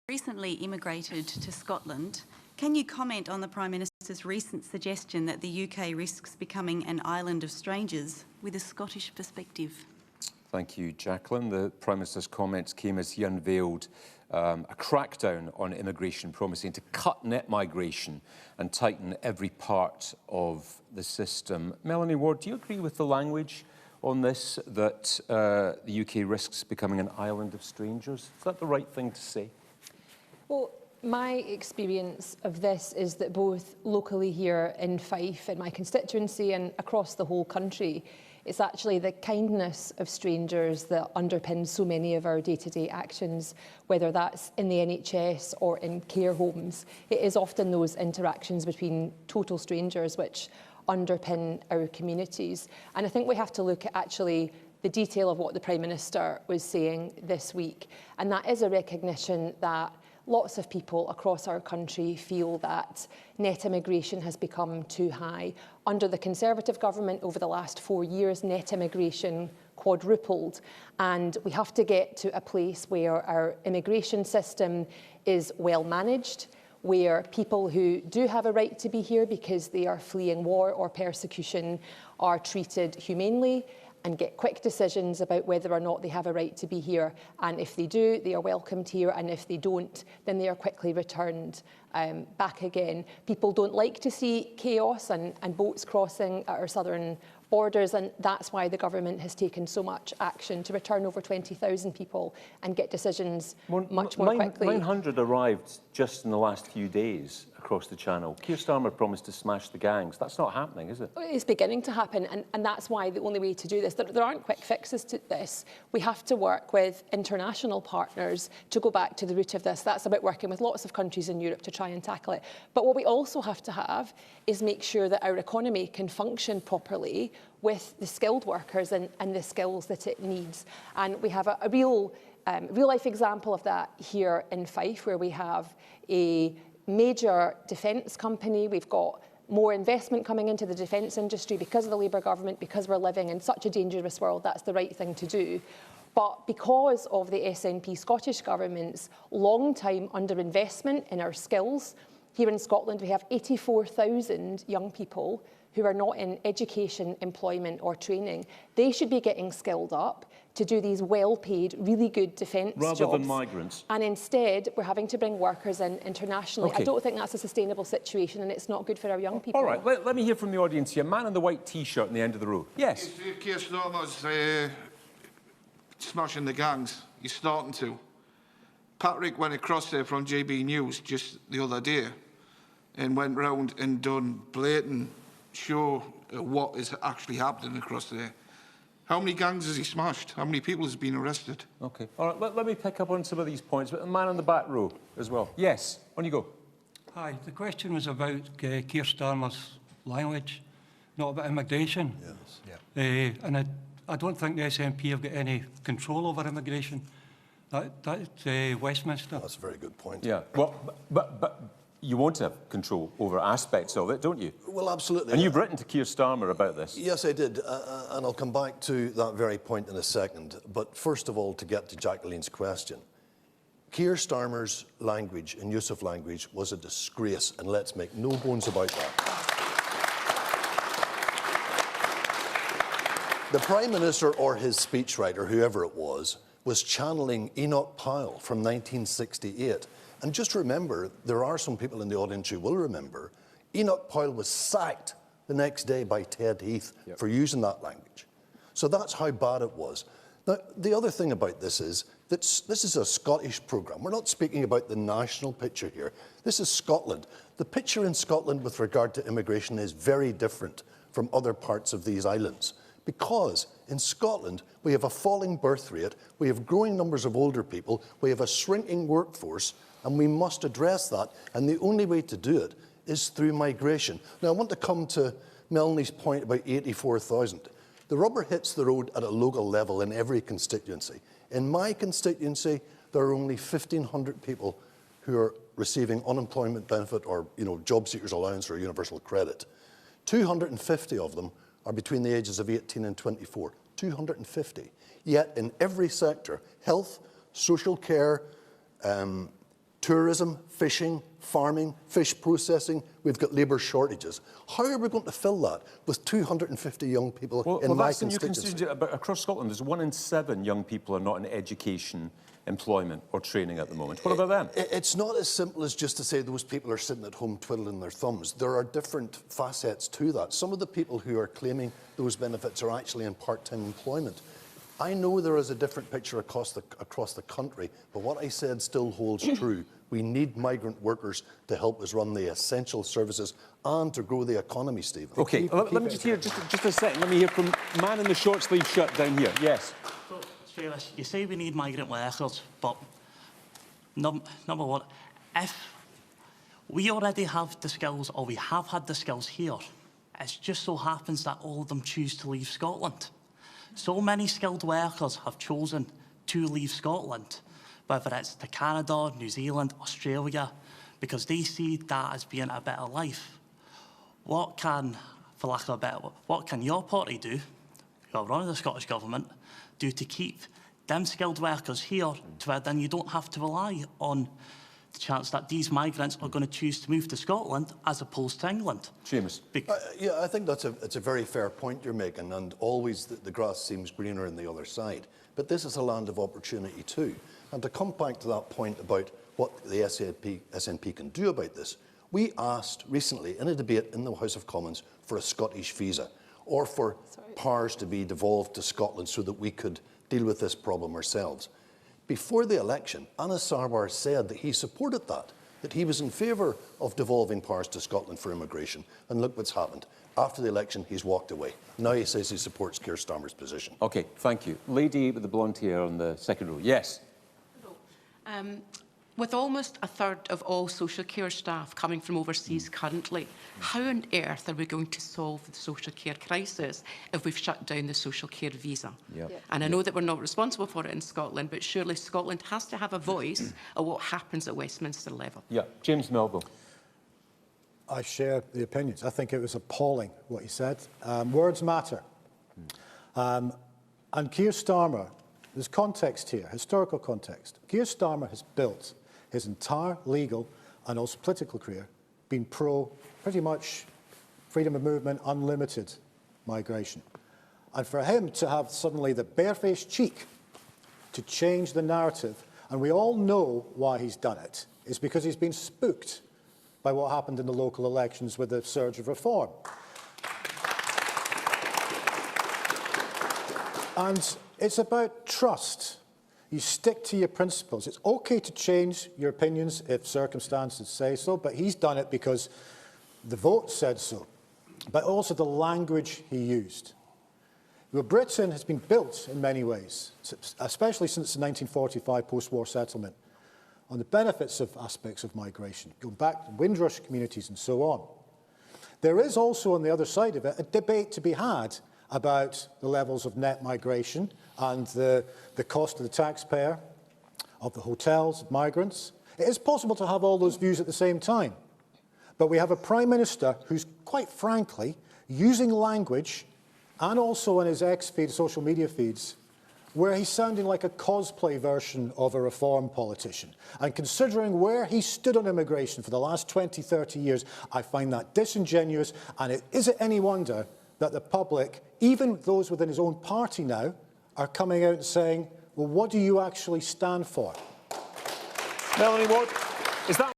Recently immigrated to Scotland. Can you comment on the Prime Minister's recent suggestion that the UK risks becoming an island of strangers with a Scottish perspective? Thank you, Jacqueline. The Prime Minister's comments came as he unveiled a crackdown on immigration, promising to cut net migration and tighten every part of the system. Melanie Ward, do you agree with the language on this, that the UK risks becoming an island of strangers? Is that the right thing to say? Well, my experience of this is that both locally here in Fife, in my constituency, and across the whole country, it's actually the kindness of strangers that underpins so many of our day-to-day actions, whether that's in the NHS or in care homes. It is often those interactions between total strangers which underpin our communities. And I think we have to look at actually the detail of what the Prime Minister was saying this week. And that is a recognition that lots of people across our country feel that net immigration has become too high. Under the Conservative government over the last 4 years, net immigration quadrupled, and we have to get to a place where our immigration system is well managed, where people who do have a right to be here because they are fleeing war or persecution are treated humanely and get quick decisions about whether or not they have a right to be here. And if they do, they are welcomed here, and if they don't, then they are quickly returned back again. People don't like to see chaos and boats crossing at our southern borders, and that's why the government has taken so much action to return over 20,000 people and get decisions much more quickly. 900 arrived just in the last few days across the Channel. Keir Starmer promised to smash the gangs. That's not happening, is it? It's beginning to happen, and that's why the only way to do this, there aren't quick fixes to this. We have to work with international partners to go back to the root of this. That's about working with lots of countries in Europe to try and tackle it. But what we also have to have is make sure that our economy can function properly with the skilled workers and the skills that it needs. And we have a real life example of that here in Fife, where we have a major defence company. We've got more investment coming into the defence industry because of the Labour government, because we're living in such a dangerous world. That's the right thing to do. But because of the SNP Scottish Government's long-time underinvestment in our skills, here in Scotland we have 84,000 young people who are not in education, employment or training. They should be getting skilled up to do these well-paid, really good defence jobs. Rather than migrants. And instead, we're having to bring workers in internationally. Okay. I don't think that's a sustainable situation, and it's not good for our young people. All right, let me hear from the audience here. Man in the white T-shirt in the end of the row. Yes. If Keir Starmer's smashing the gangs, he's starting to. Patrick went across there from JB News just the other day and went round and done blatant show what is actually happening across there. How many gangs has he smashed? How many people has been arrested? OK. All right, let me pick up on some of these points. But the man on the back row as well. Yes, on you go. Hi, the question was about Keir Starmer's language, not about immigration. Yes. Yeah. And I don't think the SNP have got any control over immigration. That's Westminster. That's a very good point. Yeah, well, but you want to have control over aspects of it, don't you? Well, absolutely. And you've written to Keir Starmer about this. Yes, I did, and I'll come back to that very point in a second. But first of all, to get to Jacqueline's question, Keir Starmer's language and use of language was a disgrace, and let's make no bones about that. The Prime Minister or his speechwriter, whoever it was channeling Enoch Powell from 1968. And just remember, there are some people in the audience who will remember, Enoch Powell was sacked the next day by Ted Heath for using that language. So that's how bad it was. Now, the other thing about this is that this is a Scottish programme. We're not speaking about the national picture here. This is Scotland. The picture in Scotland with regard to immigration is very different from other parts of these islands, because in Scotland we have a falling birth rate, we have growing numbers of older people, we have a shrinking workforce, and we must address that, and the only way to do it is through migration. Now, I want to come to Melanie's point about 84,000. The rubber hits the road at a local level in every constituency. In my constituency, there are only 1,500 people who are receiving unemployment benefit or, job seekers allowance or universal credit. 250 of them are between the ages of 18 and 24. 250. Yet in every sector, health, social care, tourism, fishing, farming, fish processing. We've got labour shortages. How are we going to fill that with 250 young people in my that's the new constituency? constituency. But across Scotland, there's 1 in 7 young people are not in education, employment or training at the moment. What about them? It's not as simple as just to say those people are sitting at home twiddling their thumbs. There are different facets to that. Some of the people who are claiming those benefits are actually in part-time employment. I know there is a different picture across the country, but what I said still holds true. We need migrant workers to help us run the essential services and to grow the economy, Stephen. OK, let me just hear, just a second, let me hear from man in the short sleeve shirt down here. Yes. So, Travis, you say we need migrant workers, but number one, if we already have the skills, or we have had the skills here, it just so happens that all of them choose to leave Scotland. So many skilled workers have chosen to leave Scotland, whether it's to Canada, New Zealand, Australia, because they see that as being a better life. What can, for lack of a better word, what can your party do, you're running the Scottish Government, do to keep them skilled workers here to where then you don't have to rely on the chance that these migrants are going to choose to move to Scotland as opposed to England? Seamus. Yeah, I think it's a very fair point you're making, and always the grass seems greener on the other side. But this is a land of opportunity too. And to come back to that point about what the SNP can do about this, we asked recently in a debate in the House of Commons for a Scottish visa, or for powers to be devolved to Scotland so that we could deal with this problem ourselves. Before the election, Anas Sarwar said that he supported that he was in favour of devolving powers to Scotland for immigration. And look what's happened. After the election, he's walked away. Now he says he supports Keir Starmer's position. OK, thank you. Lady with the blonde hair on the second row. Yes. With almost a third of all social care staff coming from overseas currently, how on earth are we going to solve the social care crisis if we've shut down the social care visa? And I know that we're not responsible for it in Scotland, but surely Scotland has to have a voice of what happens at Westminster level. Yeah, James Melville. I share the opinions. I think it was appalling what he said. Words matter. And Keir Starmer, there's context here, historical context. Keir Starmer has built his entire legal and also political career being pro pretty much freedom of movement, unlimited migration. And for him to have suddenly the barefaced cheek to change the narrative, and we all know why he's done it, is because he's been spooked by what happened in the local elections with the surge of reform. And it's about trust. You stick to your principles. It's OK to change your opinions if circumstances say so, but he's done it because the vote said so, but also the language he used. Well, Britain has been built in many ways, especially since the 1945 post-war settlement, on the benefits of aspects of migration, going back to Windrush communities and so on. There is also, on the other side of it, a debate to be had about the levels of net migration and the cost to the taxpayer of the hotels, of migrants. It is possible to have all those views at the same time. But we have a Prime Minister who's, quite frankly, using language, and also in his X feed, social media feeds, where he's sounding like a cosplay version of a reform politician. And considering where he stood on immigration for the last 20, 30 years, I find that disingenuous. And is it any wonder that the public, even those within his own party now, are coming out and saying, well, what do you actually stand for? Melanie Ward, is that